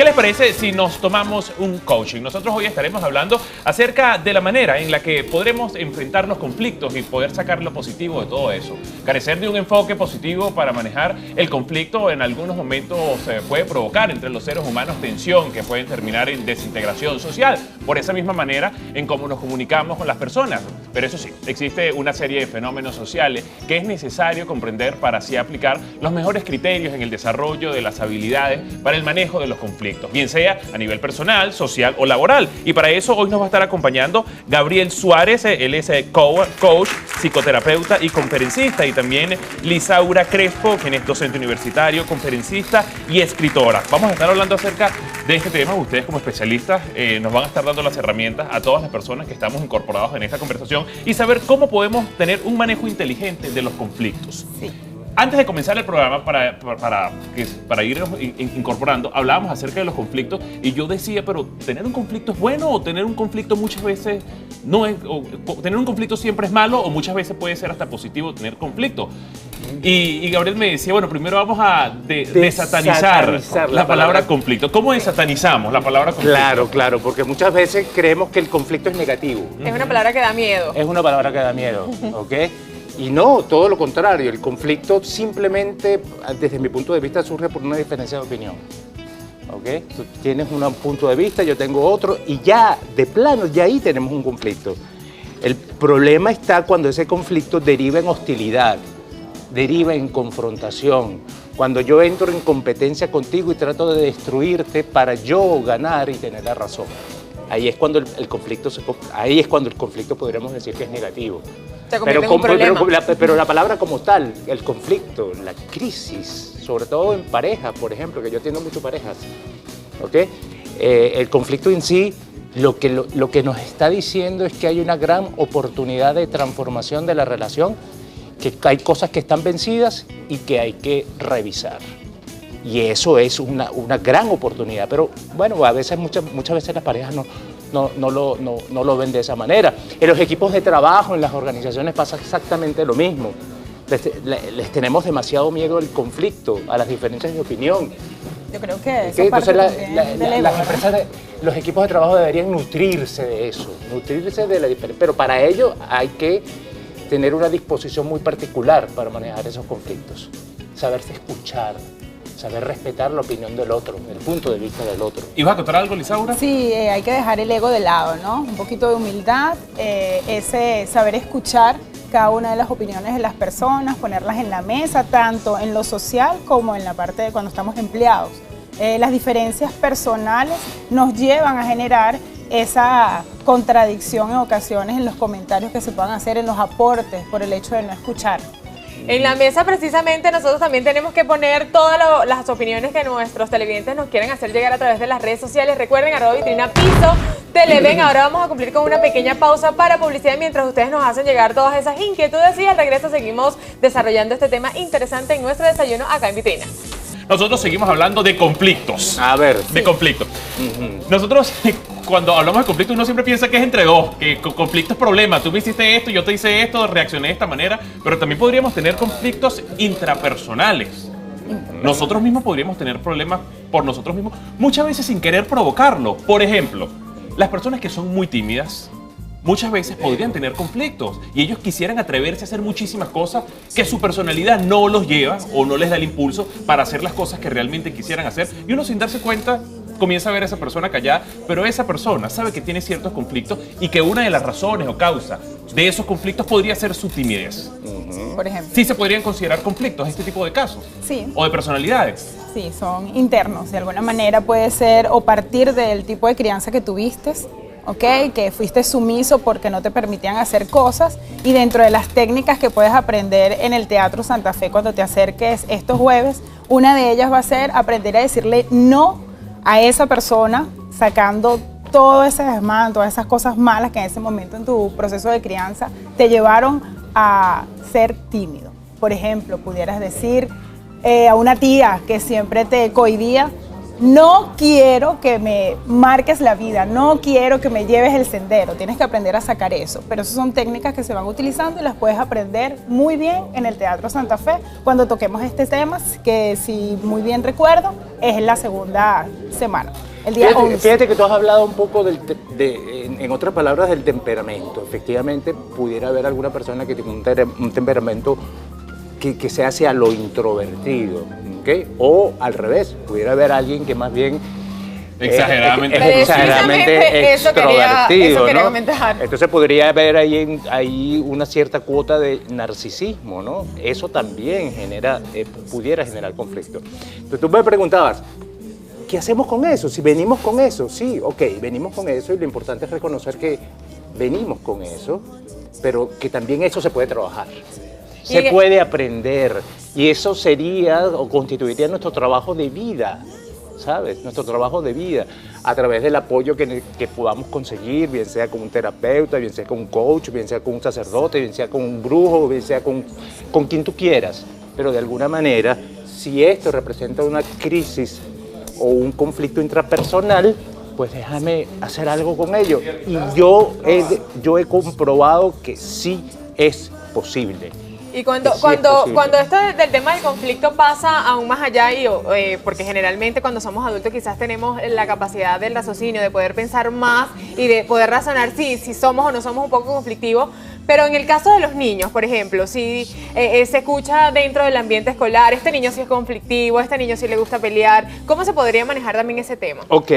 ¿Qué les parece si nos tomamos un coaching? Nosotros hoy estaremos hablando acerca de la manera en la que podremos enfrentar los conflictos y poder sacar lo positivo de todo eso. Carecer de un enfoque positivo para manejar el conflicto en algunos momentos puede provocar entre los seres humanos tensión que pueden terminar en desintegración social. Por esa misma manera en cómo nos comunicamos con las personas. Pero eso sí, existe una serie de fenómenos sociales que es necesario comprender para así aplicar los mejores criterios en el desarrollo de las habilidades para el manejo de los conflictos, bien sea a nivel personal, social o laboral. Y para eso hoy nos va a estar acompañando Gabriel Suárez, él es coach, psicoterapeuta y conferencista, y también Lisaura Crespo, quien es docente universitario, conferencista y escritora. Vamos a estar hablando acerca de este tema. Ustedes como especialistas nos van a estar dando las herramientas a todas las personas que estamos incorporados en esta conversación y saber cómo podemos tener un manejo inteligente de los conflictos. Sí. Antes de comenzar el programa, para ir incorporando, hablábamos acerca de los conflictos y yo decía, pero ¿tener un conflicto es bueno o tener un conflicto muchas veces no es, o tener un conflicto siempre es malo o muchas veces puede ser hasta positivo tener conflicto? Y Gabriel me decía, bueno, primero vamos a desatanizar la palabra conflicto. ¿Cómo desatanizamos la palabra conflicto? Claro, porque muchas veces creemos que el conflicto es negativo. Es una palabra que da miedo. Es una palabra que da miedo, ¿ok? Y no, todo lo contrario, el conflicto simplemente, desde mi punto de vista, surge por una diferencia de opinión. ¿Ok? Tú tienes un punto de vista, yo tengo otro, y ya, de plano, ya ahí tenemos un conflicto. El problema está cuando ese conflicto deriva en hostilidad, deriva en confrontación. Cuando yo entro en competencia contigo y trato de destruirte para yo ganar y tener la razón. Ahí es cuando el conflicto podríamos decir que es negativo. Pero la palabra como tal, el conflicto, la crisis, sobre todo en parejas, por ejemplo, que yo atiendo mucho parejas, ¿ok? El conflicto en sí, lo que nos está diciendo es que hay una gran oportunidad de transformación de la relación, que hay cosas que están vencidas y que hay que revisar. Y eso es una gran oportunidad, pero bueno, a veces, muchas veces las parejas no lo ven de esa manera. En los equipos de trabajo, en las organizaciones pasa exactamente lo mismo. Les tenemos demasiado miedo al conflicto, a las diferencias de opinión. Yo creo que eso entonces las empresas, los equipos de trabajo deberían nutrirse de eso, nutrirse de la diferencia, pero para ello hay que tener una disposición muy particular para manejar esos conflictos, saberse escuchar, saber respetar la opinión del otro, el punto de vista del otro. ¿Ibas a contar algo, Lisaura? Sí, hay que dejar el ego de lado, ¿no? Un poquito de humildad, ese saber escuchar cada una de las opiniones de las personas, ponerlas en la mesa, tanto en lo social como en la parte de cuando estamos empleados. Las diferencias personales nos llevan a generar esa contradicción en ocasiones en los comentarios que se puedan hacer, en los aportes, por el hecho de no escuchar. En la mesa precisamente nosotros también tenemos que poner todas las opiniones que nuestros televidentes nos quieren hacer llegar a través de las redes sociales. Recuerden, @vitrina_piso, Televen. Ahora vamos a cumplir con una pequeña pausa para publicidad mientras ustedes nos hacen llegar todas esas inquietudes y al regreso seguimos desarrollando este tema interesante en nuestro desayuno acá en Vitrina. Nosotros seguimos hablando de conflictos. A ver. De conflictos. Nosotros, cuando hablamos de conflictos, uno siempre piensa que es entre dos, que conflicto es problema. Tú me hiciste esto, yo te hice esto, reaccioné de esta manera, pero también podríamos tener conflictos intrapersonales. Nosotros mismos podríamos tener problemas por nosotros mismos, muchas veces sin querer provocarlo. Por ejemplo, las personas que son muy tímidas, muchas veces podrían tener conflictos y ellos quisieran atreverse a hacer muchísimas cosas que su personalidad no los lleva o no les da el impulso para hacer las cosas que realmente quisieran hacer, y uno sin darse cuenta comienza a ver a esa persona callada, pero esa persona sabe que tiene ciertos conflictos y que una de las razones o causas de esos conflictos podría ser su timidez. Por ejemplo. Sí se podrían considerar conflictos este tipo de casos. Sí. O de personalidades. Sí, son internos. De alguna manera puede ser o partir del tipo de crianza que tuviste, ¿ok? Que fuiste sumiso porque no te permitían hacer cosas, y dentro de las técnicas que puedes aprender en el Teatro Santa Fe cuando te acerques estos jueves, una de ellas va a ser aprender a decirle no a esa persona, sacando todo ese desmán, todas esas cosas malas que en ese momento en tu proceso de crianza te llevaron a ser tímido. Por ejemplo, pudieras decir a una tía que siempre te cohibía: no quiero que me marques la vida, no quiero que me lleves el sendero, tienes que aprender a sacar eso. Pero esas son técnicas que se van utilizando y las puedes aprender muy bien en el Teatro Santa Fe cuando toquemos este tema, que si muy bien recuerdo, es en la segunda semana. El día 11. Fíjate que tú has hablado un poco en otras palabras, del temperamento. Efectivamente, pudiera haber alguna persona que tiene un temperamento que se hace a lo introvertido, ¿okay? O al revés, pudiera haber alguien que más bien exageradamente extrovertido, eso quería ¿no? comentar. Entonces podría haber ahí una cierta cuota de narcisismo, ¿no? Eso también pudiera generar conflicto. Entonces tú me preguntabas, ¿qué hacemos con eso? Si venimos con eso, sí, ok, venimos con eso y lo importante es reconocer que venimos con eso, pero que también eso se puede trabajar. Se puede aprender y eso sería o constituiría nuestro trabajo de vida, ¿sabes? Nuestro trabajo de vida a través del apoyo que podamos conseguir, bien sea con un terapeuta, bien sea con un coach, bien sea con un sacerdote, bien sea con un brujo, bien sea con quien tú quieras. Pero de alguna manera, si esto representa una crisis o un conflicto intrapersonal, pues déjame hacer algo con ello. Y yo he comprobado que sí es posible. Y cuando esto del tema del conflicto pasa aún más allá, porque generalmente cuando somos adultos quizás tenemos la capacidad del raciocinio, de poder pensar más y de poder razonar si somos o no somos un poco conflictivos, pero en el caso de los niños, por ejemplo, si se escucha dentro del ambiente escolar, este niño sí es conflictivo, este niño sí le gusta pelear, ¿cómo se podría manejar también ese tema? Ok,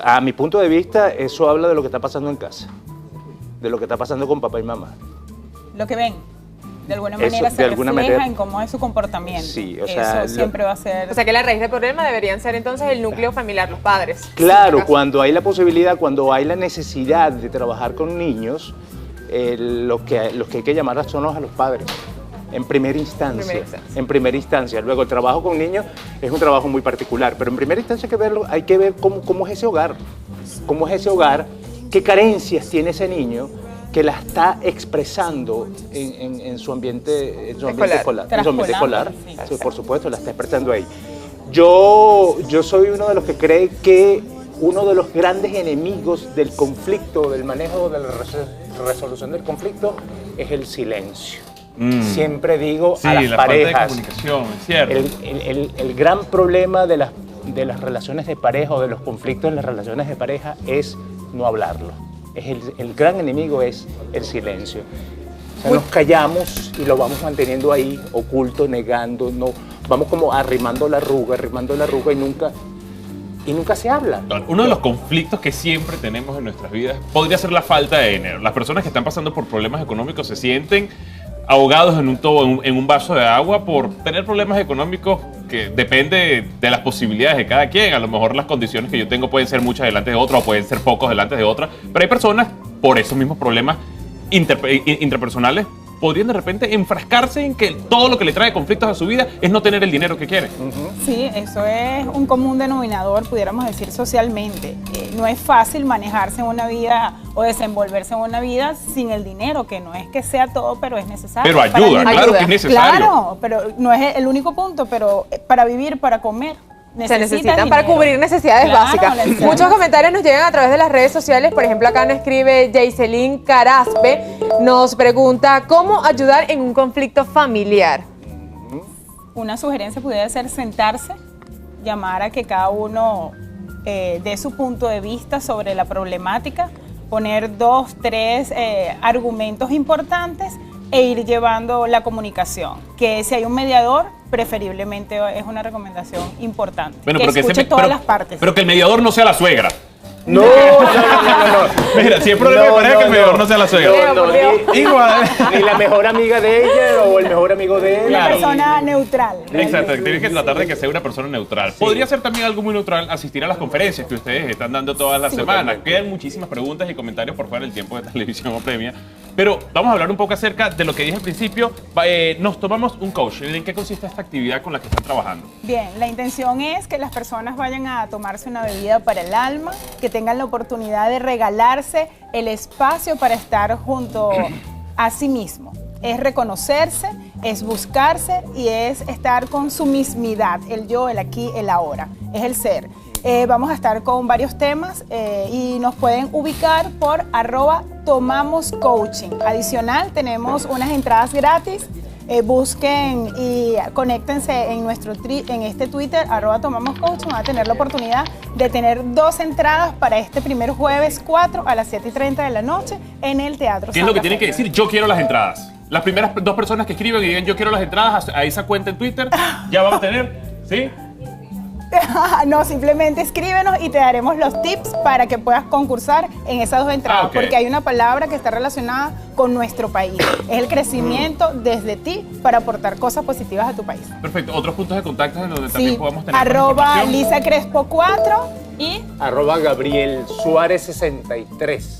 a mi punto de vista, eso habla de lo que está pasando en casa, de lo que está pasando con papá y mamá. Lo que ven. De alguna manera se refleja en cómo es su comportamiento. Sí, o sea, eso siempre va a ser... O sea, que la raíz del problema deberían ser entonces el núcleo familiar, los padres. Claro, cuando hay la posibilidad, cuando hay la necesidad de trabajar con niños, los que hay que llamar son a los padres. En primera instancia. Luego, el trabajo con niños es un trabajo muy particular, pero en primera instancia hay que ver cómo es ese hogar. Cómo es ese hogar, qué carencias tiene ese niño que la está expresando en su ambiente escolar. Sí, por supuesto, la está expresando ahí. Yo soy uno de los que cree que uno de los grandes enemigos del conflicto, del manejo de la resolución del conflicto, es el silencio. Siempre digo a las parejas, falta de comunicación, es cierto. El gran problema de las relaciones de pareja o de los conflictos en las relaciones de pareja es no hablarlo. El gran enemigo es el silencio. O sea, nos callamos y lo vamos manteniendo ahí, oculto, negando, vamos como arrimando la arruga y nunca se habla. Uno de los conflictos que siempre tenemos en nuestras vidas podría ser la falta de dinero. Las personas que están pasando por problemas económicos se sienten ahogados en un vaso de agua por tener problemas económicos que depende de las posibilidades de cada quien. A lo mejor las condiciones que yo tengo pueden ser muchas delante de otra o pueden ser pocos delante de otra, pero hay personas por esos mismos problemas interpersonales podrían de repente enfrascarse en que todo lo que le trae conflictos a su vida es no tener el dinero que quiere. Sí, eso es un común denominador, pudiéramos decir, socialmente. No es fácil manejarse en una vida o desenvolverse en una vida sin el dinero, que no es que sea todo, pero es necesario. Pero ayuda, claro que es necesario. Claro, pero no es el único punto, pero para vivir, para comer, se necesitan para cubrir necesidades básicas. Muchos comentarios nos llegan a través de las redes sociales. Por ejemplo, acá nos escribe Jaiselin Caraspe, nos pregunta ¿cómo ayudar en un conflicto familiar? Una sugerencia pudiera ser sentarse, llamar a que cada uno dé su punto de vista sobre la problemática, poner 2, 3 argumentos importantes e ir llevando la comunicación. Que si hay un mediador, preferiblemente es una recomendación importante. Bueno, que escuche todas las partes. Pero que el mediador no sea la suegra. No. Mira, si hay problema de pareja, que el mediador no sea la suegra. Igual. Ni la mejor amiga de ella o el mejor amigo de él. Una persona neutral. Exacto, tienes que tratar de que sea una persona neutral. Podría ser también algo muy neutral asistir a las conferencias que ustedes están dando todas las semanas. Quedan muchísimas preguntas y comentarios por fuera del tiempo de televisión o premia. Pero vamos a hablar un poco acerca de lo que dije al principio. Nos tomamos un coach. ¿En qué consiste esta actividad con la que están trabajando? Bien, la intención es que las personas vayan a tomarse una bebida para el alma, que tengan la oportunidad de regalarse el espacio para estar junto a sí mismo. Es reconocerse, es buscarse y es estar con su mismidad, el yo, el aquí, el ahora. es el ser. Vamos a estar con varios temas y nos pueden ubicar por @tomamoscoaching. Adicional, tenemos unas entradas gratis. Busquen y conéctense en este Twitter, @tomamoscoaching. Van a tener la oportunidad de tener 2 entradas para este primer jueves 4 a las 7:30 de la noche en el Teatro ¿Qué es lo que Santa tienen que Fe. decir? Yo quiero las entradas. Las primeras 2 personas que escriben y digan yo quiero las entradas a esa cuenta en Twitter, ya vamos a tener, ¿sí? No, simplemente escríbenos y te daremos los tips para que puedas concursar en esas 2 entradas, ok. porque hay una palabra que está relacionada con nuestro país. Es el crecimiento desde ti para aportar cosas positivas a tu país. Perfecto. Otros puntos de contacto en donde también Sí, podamos tener más información. @LisaCrespo4 y @Gabriel Suárez 63.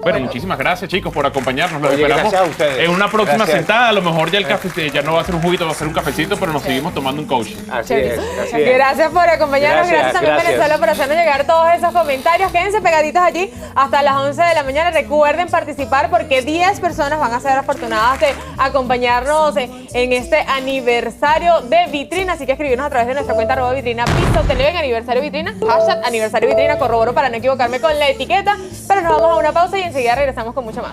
Bueno, muchísimas gracias, chicos, por acompañarnos. Los Oye, esperamos gracias a ustedes. en una próxima Gracias. sentada. A lo mejor ya el café ya no va a ser un juguito, va a ser un cafecito, pero nos seguimos tomando un coaching. Así es, así es. Gracias por acompañarnos, gracias también gracias. Venezuela por hacernos llegar todos esos comentarios. Quédense pegaditos allí hasta las 11 de la mañana. Recuerden participar porque 10 personas van a ser afortunadas de acompañarnos en este aniversario de Vitrina. Así que escribirnos a través de nuestra cuenta @Vitrina Piso Televen, aniversario Vitrina, #aniversario Vitrina, corroboro para no equivocarme con la etiqueta. Pero nos vamos a una pausa y enseguida regresamos con mucho más.